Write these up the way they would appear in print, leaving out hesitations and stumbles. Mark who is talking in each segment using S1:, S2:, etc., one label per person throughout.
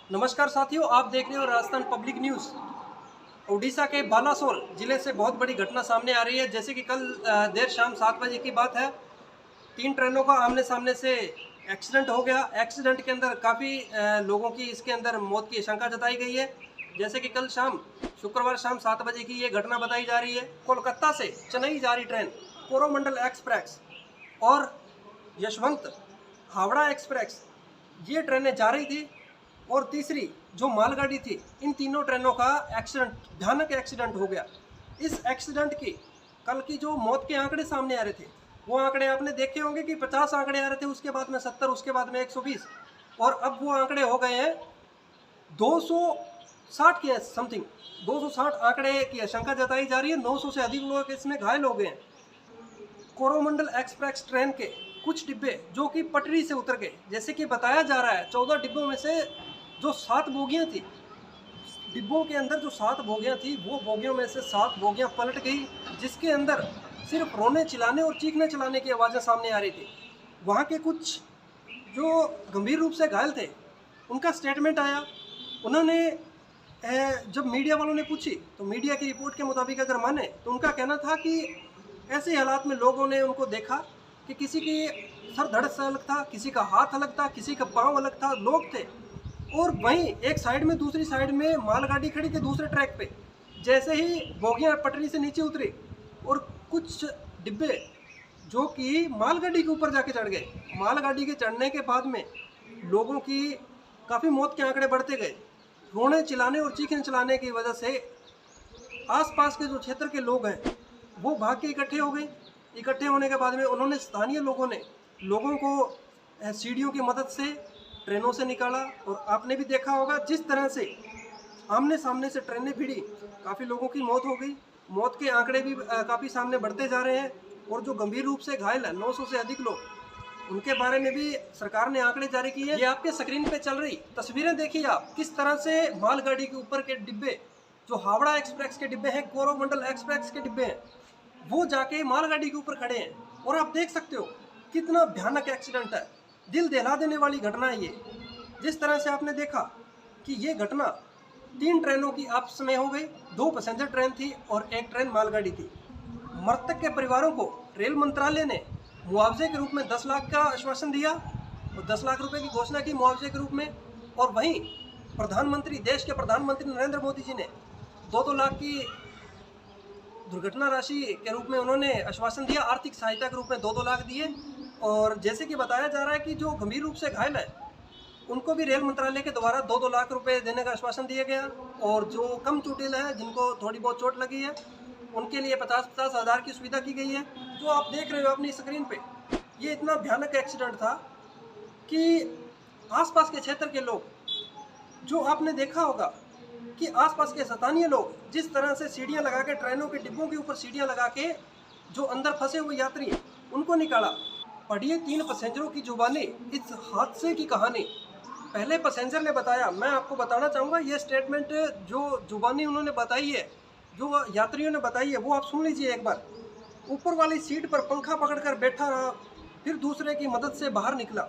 S1: नमस्कार साथियों, आप देख रहे हो राजस्थान पब्लिक न्यूज़। उड़ीसा के बालासोर जिले से बहुत बड़ी घटना सामने आ रही है। जैसे कि कल देर शाम 7 बजे की बात है। 3 ट्रेनों का आमने सामने से एक्सीडेंट हो गया। एक्सीडेंट के अंदर काफ़ी लोगों की इसके अंदर मौत की आशंका जताई गई है। जैसे कि कल शाम शुक्रवार शाम 7 बजे की ये घटना बताई जा रही है। कोलकाता से चेन्नई जा रही ट्रेन कोरोमंडल एक्सप्रेस और यशवंत हावड़ा एक्सप्रेस, ये ट्रेनें जा रही थी। और तीसरी जो मालगाड़ी थी, इन तीनों ट्रेनों का एक्सीडेंट, भयानक एक्सीडेंट हो गया। इस एक्सीडेंट की कल की जो मौत के आंकड़े सामने आ रहे थे, वो आंकड़े आपने देखे होंगे कि 50 आंकड़े आ रहे थे, उसके बाद में 70, उसके बाद में 120, और अब वो आंकड़े हो गए हैं 260 के समथिंग। 260 आंकड़े की आशंका जताई जा रही है। 900 से अधिक लोग इसमें घायल हो गए हैं। कोरोमंडल एक्सप्रेस ट्रेन के कुछ डिब्बे जो कि पटरी से उतर गए। जैसे कि बताया जा रहा है 14 डिब्बों में से जो 7 बोगियां थी, डिब्बों के अंदर जो 7 बोगियां थी, वो बोगियों में से 7 बोगियां पलट गई, जिसके अंदर सिर्फ रोने चिल्लाने और चीखने चिल्लाने की आवाज़ें सामने आ रही थी। वहाँ के कुछ जो गंभीर रूप से घायल थे, उनका स्टेटमेंट आया। उन्होंने जब मीडिया वालों ने पूछी, तो मीडिया की रिपोर्ट के मुताबिक अगर माने तो उनका कहना था कि ऐसे हालात में लोगों ने उनको देखा कि किसी की सर धड़ से अलग था, किसी का हाथ अलग था, किसी का पाँव अलग था, लोग थे। और वहीं एक साइड में, दूसरी साइड में मालगाड़ी खड़ी थी दूसरे ट्रैक पे। जैसे ही बोगियां पटरी से नीचे उतरी और कुछ डिब्बे जो कि मालगाड़ी के ऊपर जाके चढ़ गए। मालगाड़ी के चढ़ने के बाद में लोगों की काफ़ी मौत के आंकड़े बढ़ते गए। रोने चिल्लाने और चीखने चिल्लाने की वजह से आसपास के जो क्षेत्र के लोग हैं, वो भाग के इकट्ठे हो गए। इकट्ठे होने के बाद में उन्होंने, स्थानीय लोगों ने लोगों को सीढ़ियों की मदद से ट्रेनों से निकाला। और आपने भी देखा होगा जिस तरह से आमने सामने से ट्रेनें भिड़ी, काफ़ी लोगों की मौत हो गई। मौत के आंकड़े भी काफ़ी सामने बढ़ते जा रहे हैं। और जो गंभीर रूप से घायल है 900 से अधिक लोग, उनके बारे में भी सरकार ने आंकड़े जारी किए। ये आपके स्क्रीन पे चल रही तस्वीरें देखिए आप, किस तरह से मालगाड़ी के ऊपर के डिब्बे, जो हावड़ा एक्सप्रेस के डिब्बे हैं, कोरोमंडल एक्सप्रेस के डिब्बे हैं, वो जाके मालगाड़ी के ऊपर खड़े हैं। और आप देख सकते हो कितना भयानक एक्सीडेंट है। दिल दहला देने वाली घटना है ये। जिस तरह से आपने देखा कि ये घटना 3 ट्रेनों की आपस में हो गई। 2 पैसेंजर ट्रेन थी और 1 ट्रेन मालगाड़ी थी। मृतक के परिवारों को रेल मंत्रालय ने मुआवजे के रूप में 10 लाख का आश्वासन दिया और 10 लाख रुपए की घोषणा की मुआवजे के रूप में। और वहीं प्रधानमंत्री, देश के प्रधानमंत्री नरेंद्र मोदी जी ने 2-2 लाख की दुर्घटना राशि के रूप में उन्होंने आश्वासन दिया। आर्थिक सहायता के रूप में 2-2 लाख दिए। और जैसे कि बताया जा रहा है कि जो गंभीर रूप से घायल है, उनको भी रेल मंत्रालय के द्वारा 2-2 लाख रुपए देने का आश्वासन दिया गया। और जो कम चोटिल है, जिनको थोड़ी बहुत चोट लगी है, उनके लिए 50-50 हज़ार की सुविधा की गई है। जो आप देख रहे हो अपनी स्क्रीन पे, ये इतना भयानक एक्सीडेंट था कि आसपास के क्षेत्र के लोग, जो आपने देखा होगा कि आसपास के स्थानीय लोग जिस तरह से सीढ़ियां लगा के, ट्रेनों के डिब्बों के ऊपर सीढ़ियां लगा के जो अंदर फंसे हुए यात्री हैं, उनको निकाला। पढ़िए 3 पैसेंजरों की जुबानी, इस हादसे की कहानी। पहले पैसेंजर ने बताया, मैं आपको बताना चाहूँगा ये स्टेटमेंट, जो जुबानी उन्होंने बताई है, जो यात्रियों ने बताई है, वो आप सुन लीजिए एक बार। ऊपर वाली सीट पर पंखा पकड़कर बैठा रहा, फिर दूसरे की मदद से बाहर निकला।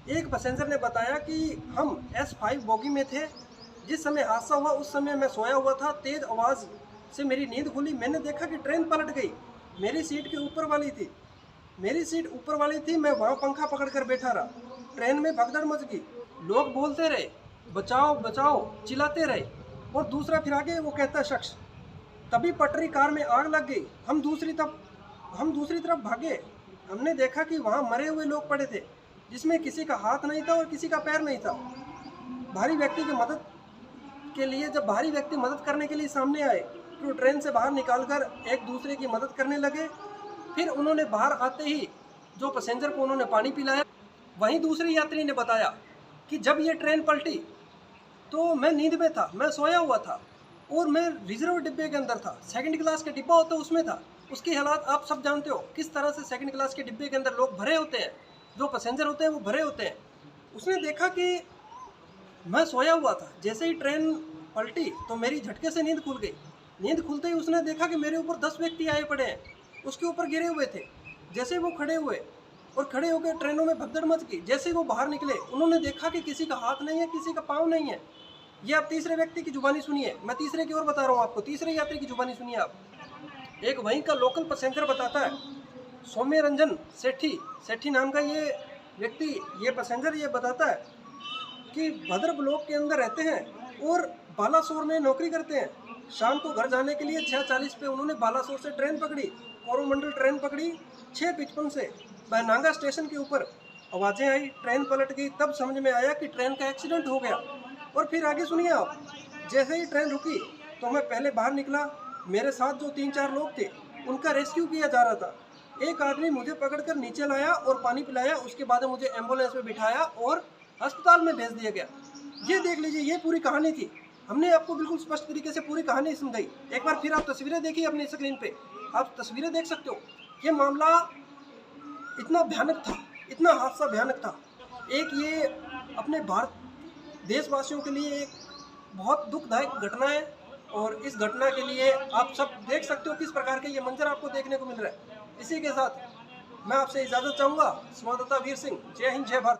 S1: एक पैसेंजर ने बताया कि हम S5 बोगी में थे। जिस समय हादसा हुआ उस समय मैं सोया हुआ था। तेज आवाज़ से मेरी नींद खुली। मैंने देखा कि ट्रेन पलट गई। मेरी सीट के ऊपर वाली थी, मेरी सीट ऊपर वाली थी। मैं वहाँ पंखा पकड़कर बैठा रहा। ट्रेन में भगदड़ मच गई। लोग बोलते रहे, बचाओ बचाओ, चिल्लाते रहे। और दूसरा फिर आगे वो कहता शख्स, तभी पटरी कार में आग लग गई। हम दूसरी तरफ भागे। हमने देखा कि वहाँ मरे हुए लोग पड़े थे, जिसमें किसी का हाथ नहीं था और किसी का पैर नहीं था। भारी व्यक्ति की मदद के लिए, जब भारी व्यक्ति मदद करने के लिए सामने आए, तो ट्रेन से बाहर निकालकर एक दूसरे की मदद करने लगे। फिर उन्होंने बाहर आते ही जो पैसेंजर को उन्होंने पानी पिलाया। वहीं दूसरे यात्री ने बताया कि जब ये ट्रेन पलटी तो मैं नींद में था, मैं सोया हुआ था और मैं रिजर्व डिब्बे के अंदर था। सेकंड क्लास के डिब्बा होता है उसमें था। उसकी हालात आप सब जानते हो, किस तरह से सेकंड क्लास के डिब्बे के अंदर लोग भरे होते हैं, जो पैसेंजर होते हैं वो भरे होते हैं। उसने देखा कि मैं सोया हुआ था। जैसे ही ट्रेन पलटी तो मेरी झटके से नींद खुल गई। नींद खुलते ही उसने देखा कि मेरे ऊपर 10 व्यक्ति आए पड़े हैं, उसके ऊपर गिरे हुए थे। जैसे वो खड़े हुए और खड़े होकर ट्रेनों में भगदड़ मच गई। जैसे वो बाहर निकले उन्होंने देखा कि किसी का हाथ नहीं है, किसी का पाँव नहीं है। ये आप तीसरे व्यक्ति की जुबानी सुनिए, मैं तीसरे की ओर बता रहा हूँ आपको, तीसरे यात्री की जुबानी सुनिए आप। एक वहीं का लोकल पैसेंजर बताता है, सौम्य रंजन सेठी नाम का ये व्यक्ति, ये पैसेंजर ये बताता है कि भद्र ब्लॉक के अंदर रहते हैं और बालासोर में नौकरी करते हैं। शाम को घर जाने के लिए 6:40 पे उन्होंने बालासोर से ट्रेन पकड़ी, कोरोमंडल ट्रेन पकड़ी 6:55 से। बहनांगा स्टेशन के ऊपर आवाज़ें आई, ट्रेन पलट गई, तब समझ में आया कि ट्रेन का एक्सीडेंट हो गया। और फिर आगे सुनिए आप, जैसे ही ट्रेन रुकी तो मैं पहले बाहर निकला, मेरे साथ जो 3-4 लोग थे उनका रेस्क्यू किया जा रहा था। एक आदमी मुझे पकड़कर नीचे लाया और पानी पिलाया, उसके बाद मुझे एम्बुलेंस में बिठाया और अस्पताल में भेज दिया गया। ये देख लीजिए, ये पूरी कहानी थी। हमने आपको बिल्कुल स्पष्ट तरीके से पूरी कहानी समझाई। एक बार फिर आप तस्वीरें देखिए अपनी स्क्रीन पे, आप तस्वीरें देख सकते हो। ये मामला इतना भयानक था, इतना हादसा भयानक था। एक ये अपने भारत देशवासियों के लिए एक बहुत दुखदायक घटना है और इस घटना के लिए आप सब देख सकते हो किस प्रकार के ये मंजर आपको देखने को मिल रहा है। इसी के साथ मैं आपसे इजाज़त चाहूँगा। संवाददाता वीर सिंह, जय हिंद, जय भारत।